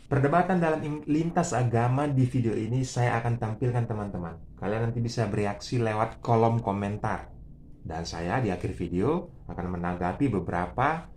Perdebatan dalam lintas agama di video ini saya akan tampilkan teman-teman. Kalian nanti bisa bereaksi lewat kolom komentar. Dan saya di akhir video akan menanggapi beberapa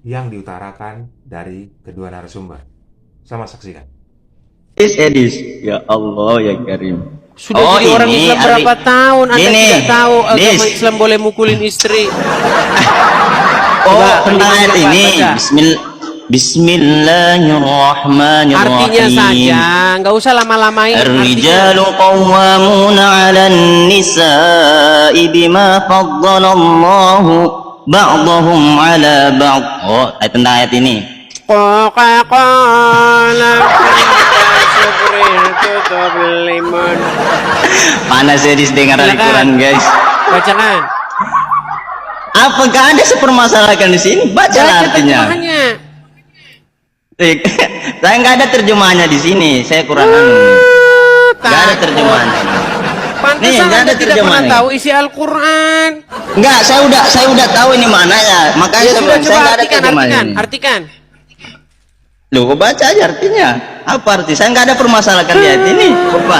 yang diutarakan dari kedua narasumber. Selamat saksikan. Edis, ya Allah ya Karim. Sudah jadi orang Islam berapa tahun Anda tidak tahu agama Islam boleh mukulin istri? Tentang ayat ini. Bismillahirrahmanirrahim. Artinya saja, nggak usah lama-lamain. Ar-rijalu qawwamuna 'alan nisa'i bima faddalallahu ba'dahum 'ala ba'd. Tentang ayat ini. Panas ya didengar Al-Quran, guys. Bacakan. Apakah ada sepermasalahan di sini? Baca artinya. Saya nggak ada terjemahannya di sini. Saya kurang nggak ada terjemahannya. Pantesan Anda tidak pernah tahu isi Al-Quran. Enggak, saya udah tahu ini mananya. Makanya ya sudah, saya nggak ada terjemahannya. Artikan. Loh, kok baca aja artinya. Apa arti? Saya nggak ada permasalahan di ayat ini. Apa?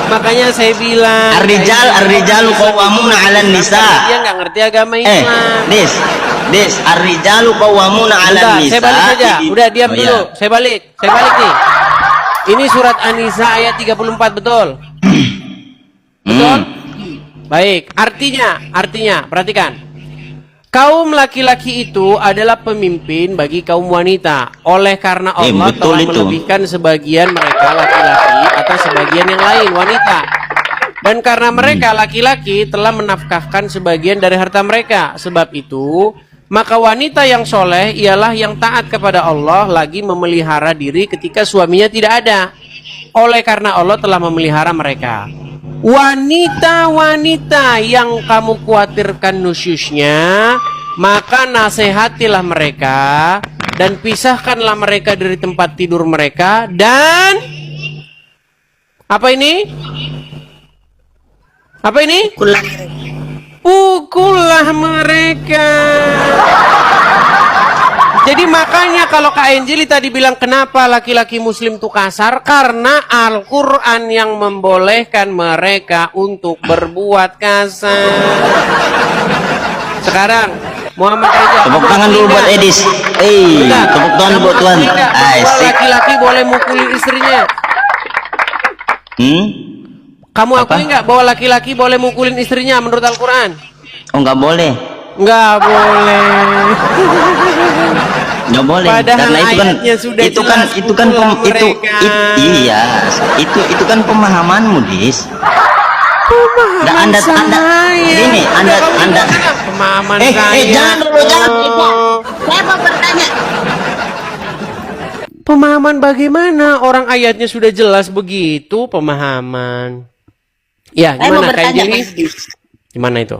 Makanya saya bilang Ar-rijalu qawwamuna 'alan nisa. Dia nggak ngerti agama Islam. Dis, ar-rijalu qawwamuna 'alan nisa. Saya balik saja. Udah diam dulu. Ya. Saya balik nih. Ini surat An-Nisa ayat 34, betul? Betul? Baik, artinya perhatikan. Kaum laki-laki itu adalah pemimpin bagi kaum wanita. Oleh karena Allah telah melebihkan sebagian mereka laki-laki atau sebagian yang lain wanita. Dan karena mereka laki-laki telah menafkahkan sebagian dari harta mereka. Sebab itu, maka wanita yang soleh ialah yang taat kepada Allah lagi memelihara diri ketika suaminya tidak ada. Oleh karena Allah telah memelihara mereka. Wanita-wanita yang kamu khawatirkan nusyusnya, maka nasihatilah mereka dan pisahkanlah mereka dari tempat tidur mereka dan apa ini? Pukullah mereka. Jadi makanya kalau Kak Anjeli tadi bilang kenapa laki-laki muslim itu kasar, karena Al-Quran yang membolehkan mereka untuk berbuat kasar. Sekarang Muhammad Reza, tepuk tangan dulu buat Edis. Tepuk tangan buat Tuhan. Laki-laki boleh mukulin istrinya. Kamu akui nggak bahwa laki-laki boleh mukulin istrinya menurut Al-Quran? Oh, nggak boleh. Nggak boleh. Nggak boleh. Padahal karena itu kan pemahamanmu, Dis. Pemahaman Anda pemahaman saya. Jangan dulu, jangan. Saya mau bertanya. Pemahaman bagaimana? Orang ayatnya sudah jelas begitu pemahaman. Ya, gimana Kak Anjeli? Gimana itu?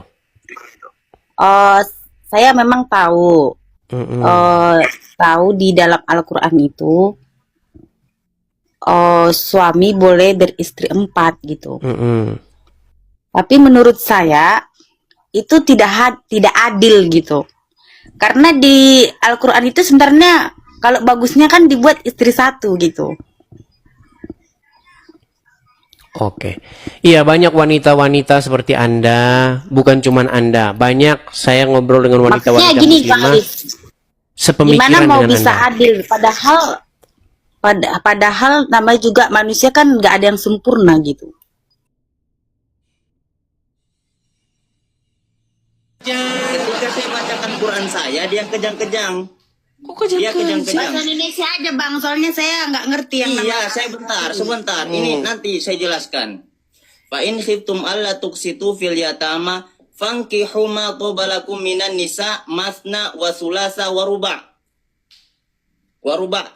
Saya memang tahu. Tahu di dalam Al-Quran itu suami boleh beristri 4 gitu. Tapi menurut saya itu tidak adil gitu. Karena di Al-Quran itu sebenarnya kalau bagusnya kan dibuat istri 1 gitu. Oke. Iya, banyak wanita-wanita seperti Anda, bukan cuma Anda. Banyak saya ngobrol dengan wanita-wanita muslimah. Sepemikiran gimana mau dengan bisa Anda. Adil padahal namanya juga manusia kan nggak ada yang sempurna gitu. Ketika saya bacakan Quran saya, dia kejang-kejang. Kok kejang-kejang? Bahasa Indonesia aja Bang, soalnya saya nggak ngerti yang namanya. Saya sebentar. Ini nanti saya jelaskan. Fa in khiftum alla tuqsitu fil yatama fankihu ma qabalakum minan nisa masna wa sulasa wa ruba'.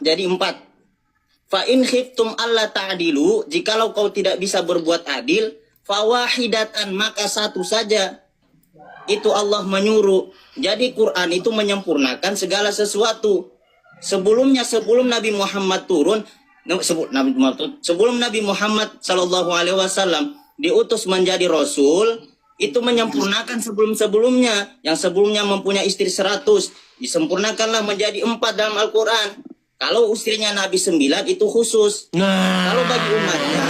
Jadi 4. Fa in khiftum alla ta'dilu, jikalau kau tidak bisa berbuat adil, fawahidatan, maka 1 saja. Itu Allah menyuruh. Jadi Quran itu menyempurnakan segala sesuatu. Sebelum Nabi Muhammad turun, sebelum Nabi Muhammad Shallallahu Alaihi Wasallam diutus menjadi Rasul, itu menyempurnakan sebelum-sebelumnya. Yang sebelumnya mempunyai istri 100, disempurnakanlah menjadi 4 dalam Al-Quran. Kalau istrinya Nabi 9 itu khusus. Nah, Kalau bagi umatnya,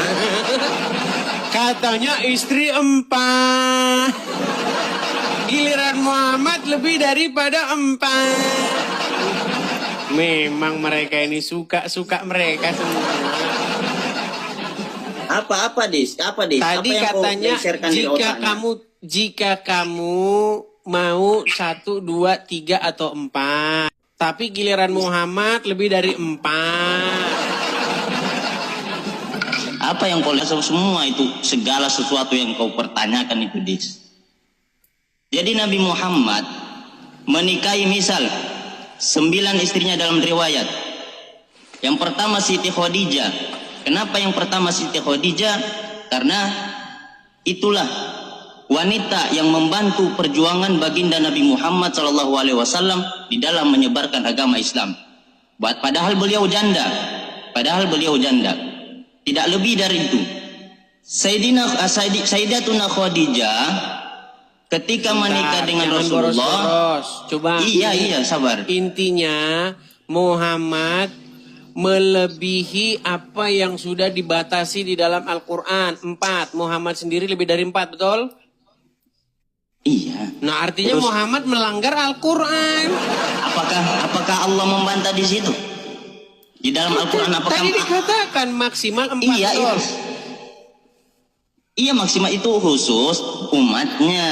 katanya istri 4. Giliran Muhammad lebih daripada 4. Memang mereka ini suka mereka semua. apa Dis? Tadi Apa yang kau katanya share-kan di otaknya? jika kamu mau 1, 2, 3 atau 4. Tapi giliran Muhammad lebih dari 4. Apa yang kau lihat semua itu, segala sesuatu yang kau pertanyakan itu, Dis. Jadi Nabi Muhammad menikahi misal 9 istrinya dalam riwayat. Yang pertama Siti Khadijah. Kenapa yang pertama Siti Khadijah? Karena itulah wanita yang membantu perjuangan baginda Nabi Muhammad SAW di dalam menyebarkan agama Islam. Padahal beliau janda. Tidak lebih dari itu. Sayyidatuna Khadijah ketika menikah dengan Jangan Rasulullah. boros-boros. Coba. Iya, sabar. Intinya Muhammad melebihi apa yang sudah dibatasi di dalam Al-Quran. 4. Muhammad sendiri lebih dari 4, betul? Iya. Nah, artinya Terus, Muhammad melanggar Al-Quran. apakah Allah membantah di situ? Di dalam Al-Quran apakah? Tadi dikatakan maksimal 4, Iya, betul? Iya, maksimal itu khusus umatnya.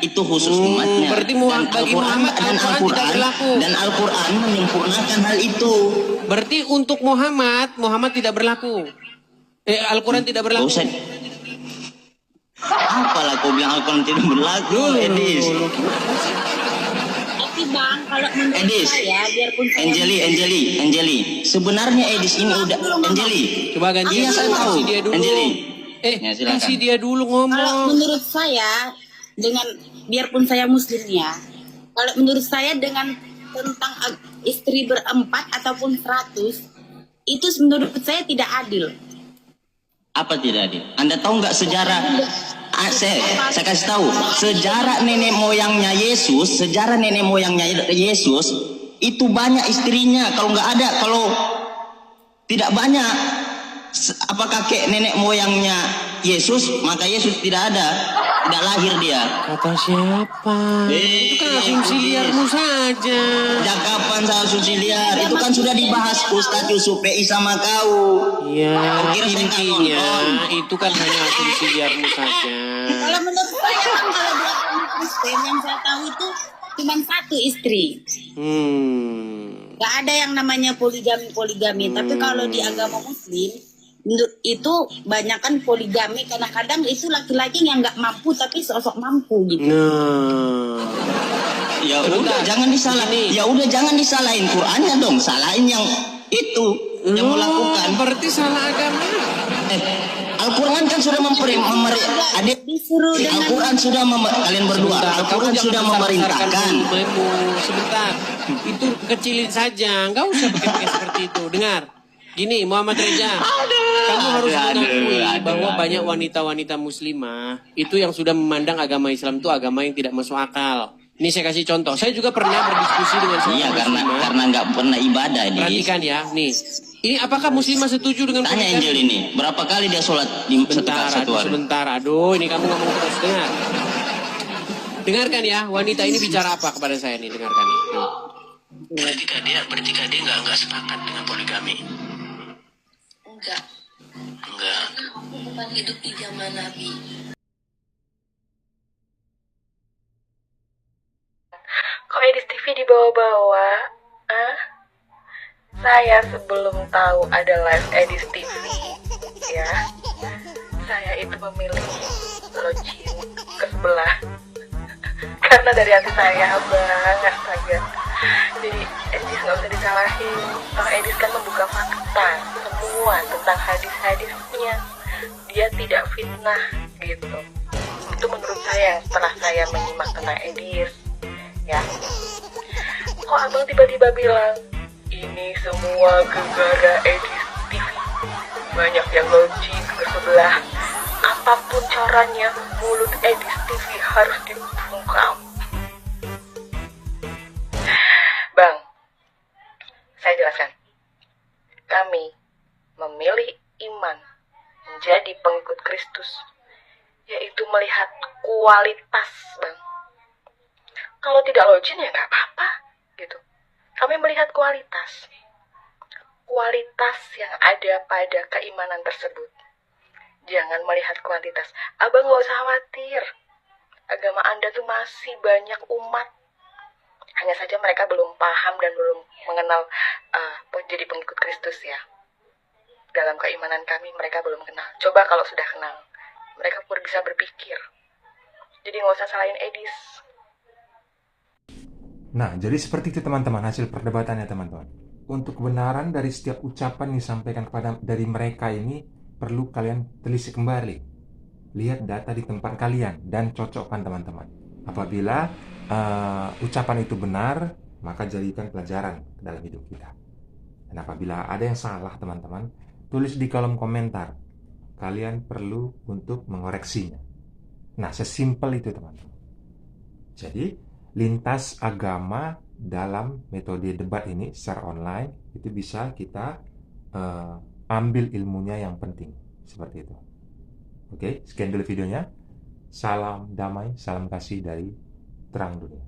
Itu khusus umatnya. Berarti Dan bagi Muhammad Al-Quran tidak berlaku. Dan Al-Quran menyempurnakan hal itu. Berarti untuk Muhammad tidak berlaku. Al-Quran tidak berlaku. Gak usah. Apalah kau bilang Al-Quran tidak berlaku, Edis. Tapi Bang, kalau menurut Edis, saya, biarpun saya Anjeli. Sebenarnya Edis ini udah Anjeli. Coba ganti. Iya, saya tahu. Kasih dia dulu. Anjeli. Ya, silakan. Kasih dia dulu kalau ngomong. menurut saya dengan biarpun saya muslim ya, kalau menurut saya dengan tentang istri berempat ataupun 100 itu menurut saya tidak adil. Apa tidak adil? Anda tahu nggak sejarah? Saya kasih tahu sejarah nenek moyangnya Yesus. Itu banyak istrinya. Kalau tidak banyak, apa kakek nenek moyangnya Yesus, maka Yesus tidak lahir dia. Kata siapa? Itu kan asumsi liarmu saja. Sejak kapan saya asumsi liar? Itu kan sudah dibahas Ustadz Yusuf PI sama kau. Ya, Kira saya nggak intinya nonton. itu kan hanya asumsi liarmu saja. Kalau menurut saya kan kalau di agama Kristen yang saya tahu itu cuma 1 istri. Gak ada yang namanya poligami. Tapi kalau di agama Muslim itu banyak kan poligami, karena kadang itu laki-laki yang nggak mampu tapi sosok mampu gitu. Nah, Ya udah jangan disalahin. Ya udah jangan disalahin Qur'annya dong. Salahin yang itu yang melakukan. berarti salah agama. Al-Quran kan sudah Disuruh dengan Al-Quran sudah kalian berdua. Al-Quran sudah memerintahkan. Sebentar, itu kecilin saja, nggak usah pakai seperti itu. Dengar, gini Muhammad Reza, kamu harus mengakui bahwa banyak wanita-wanita muslimah itu yang sudah memandang agama Islam itu agama yang tidak masuk akal. Ini saya kasih contoh. Saya juga pernah berdiskusi dengan seorang Iya muslimah. karena nggak pernah ibadah dia. Perhatikan ya, nih. Ini apakah muslimah setuju dengan Tanya poligami? Angel ini, berapa kali dia sholat di satu hari? Sebentar, aduh, ini kamu ngomong terus, dengar. Dengarkan ya, wanita ini bicara apa kepada saya nih, dengarkan nih. Berarti dia nggak sepakat dengan poligami. Enggak. Enggak. Aku bukan hidup di zaman Nabi. Kok Edis TV dibawa-bawa? Saya sebelum tahu ada live Edis TV, ya, saya itu memilih login ke sebelah. Karena dari hati saya banget astaga. Jadi Edis nggak usah disalahin. Bang Edis kan membuka fakta semua tentang hadis-hadisnya. Dia tidak fitnah gitu. Itu menurut saya setelah saya menyimak tentang Edis. Ya, kok abang tiba-tiba bilang ini semua gara-gara Edis TV. Banyak yang login ke sebelah. Apapun caranya, mulut Edis TV harus dibungkam. Bang, saya jelaskan. kami memilih iman menjadi pengikut Kristus, yaitu melihat kualitas, Bang. Kalau tidak login ya nggak apa-apa, gitu. Kami melihat kualitas yang ada pada keimanan tersebut. Jangan melihat kuantitas. Abang nggak usah khawatir. Agama Anda tuh masih banyak umat. Hanya saja mereka belum paham dan belum mengenal jadi pengikut Kristus ya. Dalam keimanan kami mereka belum kenal. Coba kalau sudah kenal, mereka pun bisa berpikir. Jadi nggak usah salahin Edis. Nah, jadi seperti itu teman-teman hasil perdebatannya teman-teman. Untuk kebenaran dari setiap ucapan yang disampaikan dari mereka ini perlu kalian telisik kembali. Lihat data di tempat kalian dan cocokkan teman-teman. Apabila ucapan itu benar, maka jadikan pelajaran dalam hidup kita. Dan apabila ada yang salah teman-teman, tulis di kolom komentar. Kalian perlu untuk mengoreksinya. Nah, sesimpel itu teman-teman. Jadi, lintas agama dalam metode debat ini secara online itu bisa kita ambil ilmunya yang penting. Seperti itu. Oke, sekian dulu videonya. Salam damai, salam kasih dari Terang Dunia.